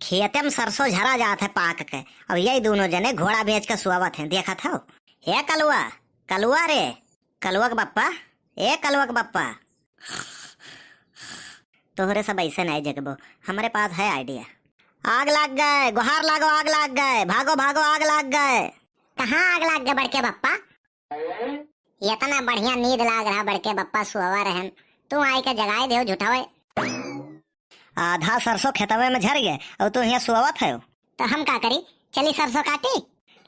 खेते में सरसों झरा जात है पाक के। अब यही दोनों जने घोड़ा बेच के सुआवत हैं, देखा था। हे कलुआ, कलुआ रे, कलुआ के बप्पा, ए कलुआ के बप्पा। तोहरे सब ऐसे नहीं जगबो, हमारे पास है आइडिया। आग लग गए, गुहार लागो, आग लग गए, भागो भागो, आग लग गए। कहाँ आग लग गए बड़के बप्पा? इतना बढ़िया नींद लाग रहा बड़के बप्पा, सुअवा रहन तू आई के जगाए दे झूठावे। आधा सरसों खेतवे में झर गए और तू यहाँ सुअवत है। तो हम क्या करी, चली सरसों काटी?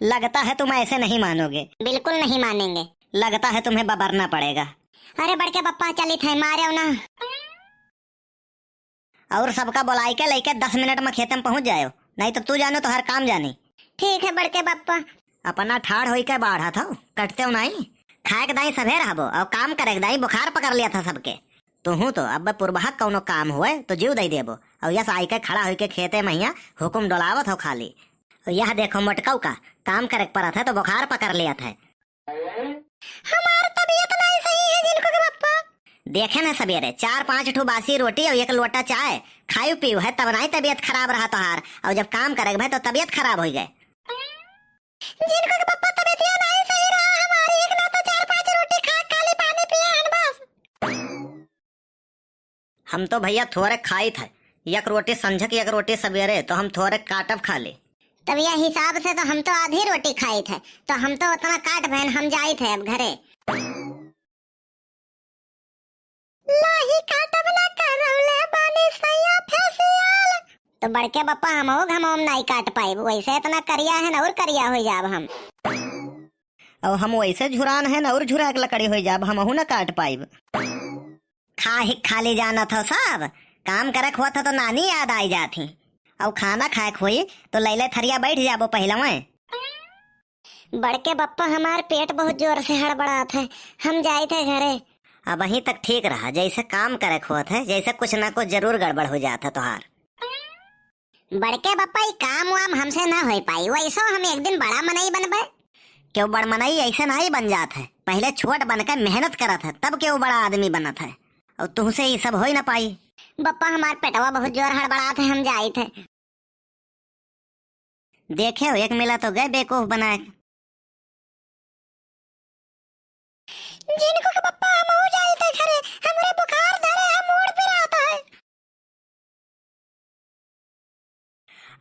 लगता है तुम ऐसे नहीं मानोगे। बिल्कुल नहीं मानेंगे। लगता है तुम्हें बबरना पड़ेगा। अरे बड़के बप्पा चली थे, मारे ना। और सबका बुलाई के लेके 10 मिनट में खेत में पहुंच जायो, नहीं तो तू जानो तो हर काम जानी। ठीक है बड़के बप्पा। अपना ठाड़ होई के बाढ़ा था, कटते हो नहीं। खाए के दाई सभे रहबो और काम करे के दाई बुखार पकड़ लिया था सबके। तू हूँ तो अब पुरबहक कौनो काम हुए तो जीव दई देबो। और यस आई के खड़ा होई के खेते मैया हुकुम डोलावत हो खाली। और यह देखो मटकऊ का काम करे पड़ा था तो बुखार पकड़ लिया था। हमारी तबीयत नहीं सही है जिनको के बप्पा। देखे ना सवेरे 4-5 ठो बासी रोटी और 1 लोटा चाय खायु पीयू है, तब नहीं तबीयत खराब रहा तोहार। और जब काम करे भाई तो तबीयत खराब हो गए। जिनको के बप्पा तबीयत नहीं सही रहा, हमारी एक ना तो 4-5 रोटी खा खाली पानी पिए हैं बस। हम तो भैया थोड़े खाई थे, 1 रोटी संझक 1 रोटी सवेरे, तो हम थोड़े काटब खा ले। तब यह हिसाब से तो हम तो आधी रोटी खाई थे, तो हम तो उतना काट बहन हम जाई थे अब घरे। लाही काटब ना करौले बानी सैया फेसियल। तो बड़के बप्पा हम नहीं काट पाए, वैसे इतना करिया है ना और करिया हो जाब हम। और हम वैसे झुरान है ना और झुरा के लकड़ी हो जाब, हम ना काट पाइब। खाली जाना था सब, काम करे हुआ था तो नानी याद आई जाती। और खाना खाए खोई तो लैले थरिया बैठ जाबो पहला में। बड़के बप्पा हमार पेट बहुत जोर से हड़बड़ा था, हम जाए थे घरे। अब वहीं तक ठीक रहा, जैसे काम करे हुआ था जैसे कुछ ना कुछ जरूर गड़बड़ हो जाता तोहार। बड़के बप्पा ये काम वाम हमसे ना हो पाई, वैसा हम एक दिन बड़ा मनई बनबे। क्यों बड़ मनई ऐसा नहीं बन जात है, पहले छोट बनकर मेहनत करत है तब क्यों बड़ा आदमी बनत है। और तुमसे ये सब हो ही ना पाई। बप्पा हमार पेटवा बहुत जोर हड़बड़ा थे, हम जाए थे। देखे हो एक मिला तो गए बेवकूफ बनाए। जिनको के बप्पा हम हो जाए थे घरे, हमरे बुखार धरे हम मोड़ पे आता है।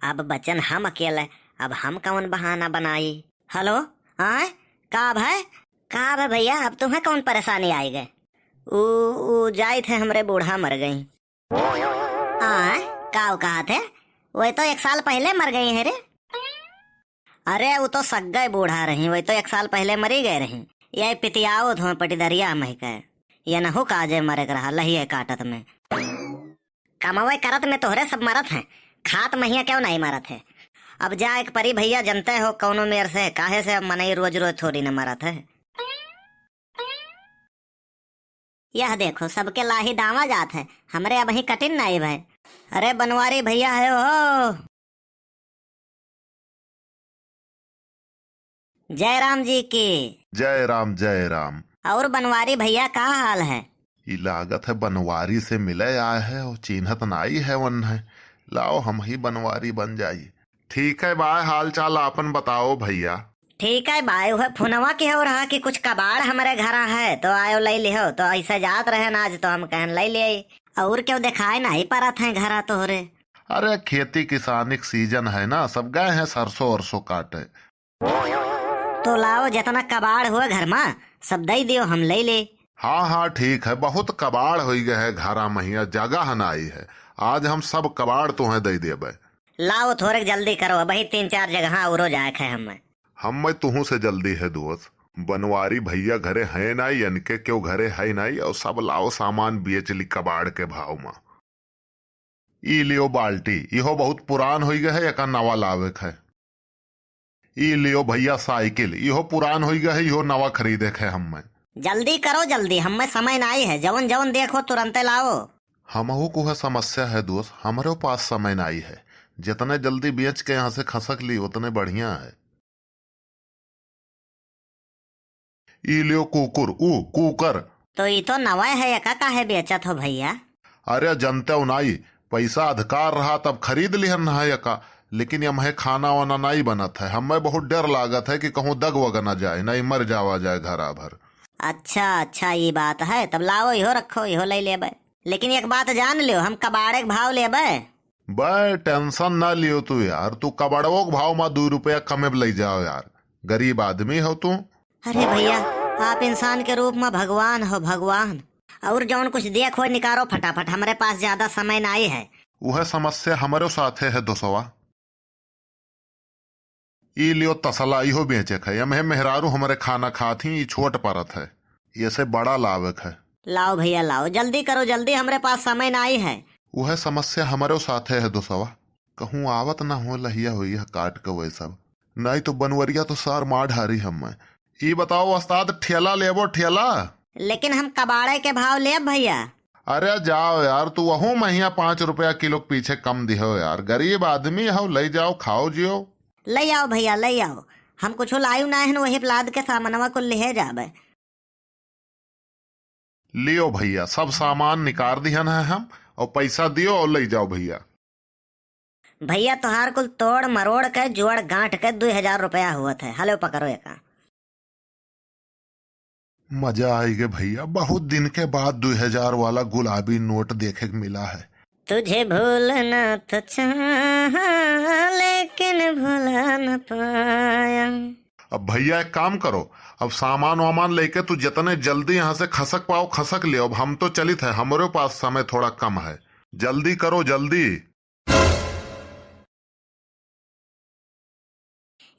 अब बचन हम अकेले, अब हम कौन बहाना बनाई। हेलो आए काब है, काब है भैया, अब तुम्हें कौन परेशानी आई गए? ऊ जाए थे हमरे बूढ़ा मर गई। काव कहा थे, वही तो 1 साल पहले मर गई है रे। अरे वो तो सग्गई बूढ़ा रही, वही तो 1 साल पहले मरी गए रही। यही पितियाओ धो पटीदरिया महके, ये नहु काजे मरे रहा लही है काटत में। कमावे करत में तोहरे सब मरत हैं, खात महिया क्यों नहीं मरत है। अब जा एक परी भैया जनते हो कौनो मेर से काहे से मनई रोज रोज थोड़ी न मरत है। यह देखो सबके लाही दावा जात है, हमरे अब ही कटिन नहीं भाई। अरे बनवारी भैया है हो। जय राम जी की। जय राम जय राम। और बनवारी भैया का हाल है? ये लागत है बनवारी से मिले आए है और चिन्हत नाई है वन है। लाओ हम ही बनवारी बन जाइए। ठीक है बाय, हाल चाल अपन बताओ भैया। ठीक है बाय, वह फुनवा के हो रहा कि कुछ कबाड़ हमारे घर है तो आयो ले लिहो, तो ऐसा जात रहे ना आज तो हम कहन ले लिए। और क्यों दिखाए नहीं पड़ा थे घर तो रे। अरे खेती किसानी सीजन है ना, सब गए हैं सरसों वरसों काटे। तो लाओ जितना कबाड़ हुआ घर में सब दे दियो, हम ले ले। हाँ हाँ ठीक है, बहुत कबाड़ हो गए है घरा महिया, जगह न आई है। आज हम सब कबाड़ तुम्हें दे देबे। लाओ थोड़े जल्दी करो, भाई 3-4 जगह और जाए है हम तुहू से जल्दी है दोस्त। बनवारी भैया घरे है नहीं, इनके क्यों घरे है नहीं, और सब लाओ सामान बेच ली कबाड़ के भाव में। ई लियो बाल्टी, इहो बहुत पुरान हो गए है, एक नवा लावे है। ई लियो भैया साइकिल, इहो पुरान हो गया है, इहो नवा खरीदे है। हमें जल्दी करो जल्दी, हमें समय नहीं है, जवन जवन देखो तुरंत लाओ। हमहू को है समस्या है दोस्त, हमारे पास समय नहीं है। जितने जल्दी बेच के यहाँ से खसक ली उतने बढ़िया है। ई लियो कुकर। तो ये तो नवा है, का है बेचत हो भैया? अरे जनते हो नाई, पैसा अधिकार रहा तब खरीद लिहन नहाय का, लेकिन यह खाना वाना नहीं बनत है। हमें बहुत डर लागत है कि कहूँ दग वग न जाए, नहीं मर जावा जाए घरा भर। अच्छा अच्छा ये बात है, तब लाओ इहो रखो, इहो ले लेबे। लेकिन एक बात जान लियो, हम कबाड़े के भाव लेबे। बे टेंशन ना लियो तू यार, तू कबाड़वो के भाव में 2 रुपया कमे ले जाओ यार, गरीब आदमी हो तू। अरे भैया आप इंसान के रूप में भगवान हो, भगवान। और जौन कुछ देखो निकारो फटाफट, हमारे पास ज्यादा समय नहीं है। वह समस्या हमारे साथे है दोस्तवा। ई लियो तसला, इहो बेचे है। यह मेहरारू हमारे खाना खाती, ई छोट परत है, ये से बड़ा लाभक है। लाओ भैया लाओ, जल्दी करो जल्दी, हमारे पास समय नहीं है। वह समस्या हमारे साथे है दोस्तवा। कहूँ आवत ना हो लहिया हुई है काट के वही सब, नहीं तो बनवरिया तो सार मार ढारी हम। ई बताओ उस्ताद, ठेला लेबो ठेला? लेकिन हम कबाड़े के भाव ले भैया। अरे जाओ यार, तू वहू महिया 5 रुपया किलो के पीछे कम दिहो यार, गरीब आदमी हो, ले जाओ खाओ जियो। ले आओ भैया ले आओ, हम कुछ लायू ना है, वही लाद के सामानवा को ले जाबे। लियो भैया, सब सामान निकाल दिहन है हम, और पैसा दियो और ले जाओ भैया। भैया तोहार कुल तोड़ मरोड़ के जोड़ गांठ के 2000 रुपया हुआ थे। हलो पकड़ो एक। मजा आएगा भैया, बहुत दिन के बाद 2000 वाला गुलाबी नोट देखे को मिला है। तुझे भूलना तो चाहा, लेकिन भुला न पाया। अब भैया एक काम करो, अब सामान वामान लेके तू जितने जल्दी यहाँ से खसक पाओ खसक ले। अब हम तो चलित है, हमारे पास समय थोड़ा कम है, जल्दी करो जल्दी।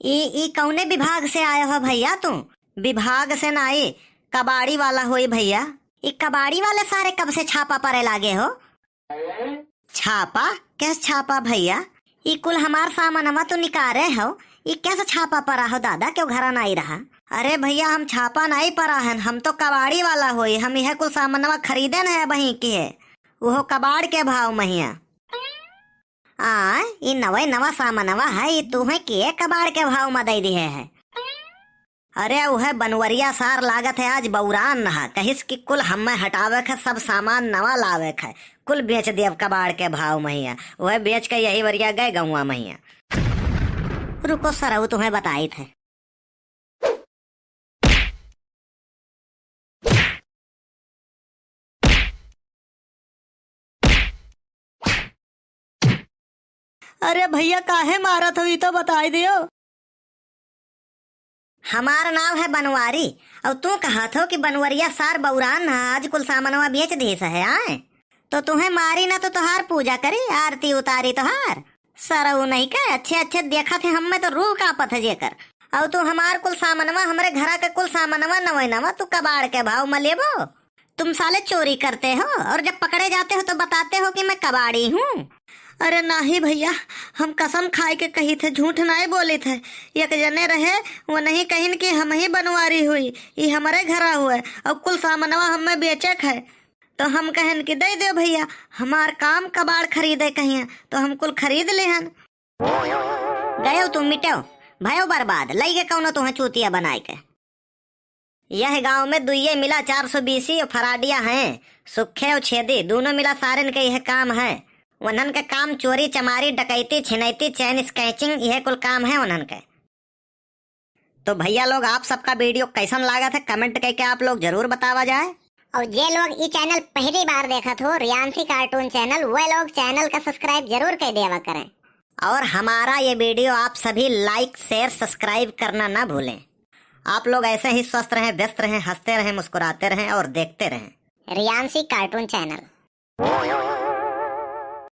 ई कौने विभाग से आए हो भैया तू? विभाग से ना आए, कबाड़ी वाला होई भैया। ई कबाड़ी वाले सारे कब से छापा पड़े लागे हो? छापा? कैसे छापा भैया? ई कुल हमार सामानवा तो निकारे हो, ई कैसे छापा पड़ा हो दादा? क्यों घरा नहीं रहा? अरे भैया हम छापा नहीं पड़ा है, हम तो कबाड़ी वाला होई, हम यह कुल सामानवा खरीदे न है वहीं के, वो कबाड़ के भाव महिया। ई नवा नवा सामानवा है, ई तुम्हें के कबाड़ के भाव में दे दिए है। अरे वह बनवरिया सार लागत है आज बौरान नहा, कहिस कि कुल हमें हटावे है, सब सामान नवा लावे है, कुल बेच दिया कबाड़ के भाव महिया। वह बेच के यही वरिया गए गौवा महिया। रुको सरऊ तुम्हें बताई थे। अरे भैया काहे मारत हुई तो बताई दियो। हमारा नाम है बनवारी, और तू कहा थो कि बनवरिया सार बौरान आज कुल सामानवा बेच दिस है आए, तो तुम्हें मारी ना तो तुहार पूजा करी, आरती उतारी तुहार। सरऊ नहीं का अच्छे अच्छे देखा थे हमें तो रूह कापत है जेकर। और तू हमार कुल सामानवा, हमारे घरा के कुल सामानवा नवे नवा तू कबाड़ के भाव में लेबो। तुम साले चोरी करते हो और जब पकड़े जाते हो तो बताते हो कि मैं कबाड़ी हूँ। अरे नहीं भैया, हम कसम खाए के कही थे, झूठ नहीं बोले थे। एक जने रहे वो नहीं कहीं कि हम ही बनवारी हुई, ये हमारे घरा हुआ है और कुल सामानवा हमें बेचक है, तो हम कहन कि दे दो भैया, हमार काम कबाड़ खरीदे कहीं तो हम कुल खरीद ले हन। गयो तुम मिटो भयो बर्बाद, लई के कौनो तुम्हें चूतिया बनाए के। यह गांव में दुइये मिला 420 और फराडिया हैं, सुखे और छेदी दोनों मिला सारन के यह काम है। वनन के काम चोरी चमारी डकैती छिनैती चैन स्केचिंग, यह कुल काम है वनन के। तो भैया लोग आप सबका वीडियो कैसन लगा था कमेंट करके आप लोग जरूर बतावा जाए। और जे लोग ये चैनल पहली बार देखा हो रियांसी कार्टून चैनल, वह लोग चैनल का सब्सक्राइब जरूर कर देवा करें। और हमारा ये वीडियो आप सभी लाइक शेयर सब्सक्राइब करना ना भूलें। आप लोग ऐसे ही स्वस्थ रहें, व्यस्त रहें, हंसते रहें, मुस्कुराते रहें और देखते रहें रियांसी कार्टून चैनल।